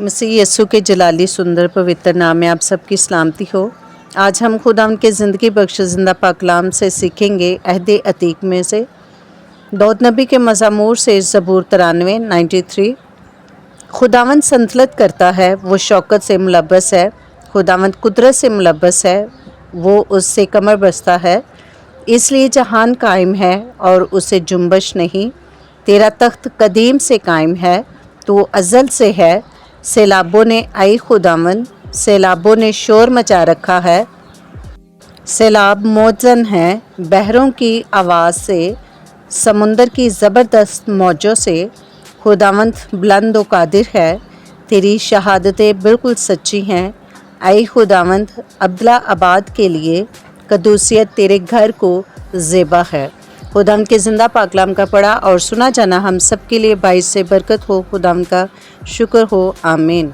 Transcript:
मसीह यीशु के जलाली सुंदर पवित्र नाम में आप सबकी सलामती हो। आज हम खुदावंद के ज़िंदगी बख्श जिंदा पाक कलाम से सीखेंगे अहद अतीक में से दाऊद नबी के मज़मूर से ज़बूर 93 खुदावंद संतलत करता है, वो शौकत से मुलब्बस है। खुदावंद कुदरत से मुलब्बस है, वो उससे कमर बस्ता है। इसलिए जहान कायम है और उसे जुम्बश नहीं। तेरा तख्त कदीम से कायम है, तो अज़ल से है। सैलाबों ने आई खुदावंद, सैलाबों ने शोर मचा रखा है। सैलाब मौजन हैं बहरों की आवाज़ से, समुंदर की ज़बरदस्त मौजों से। खुदावंद बुलंद व कादिर है, तेरी शहादतें बिल्कुल सच्ची हैं। आई खुदावंद, अब्दुल्ला आबाद के लिए कदूसियत तेरे घर को ज़ेबा है। खुदावंद के ज़िंदा पाक कलाम का पढ़ा और सुना जाना हम सब के लिए बाइस से बरकत हो। खुदावंद का शुक्र हो, आमीन।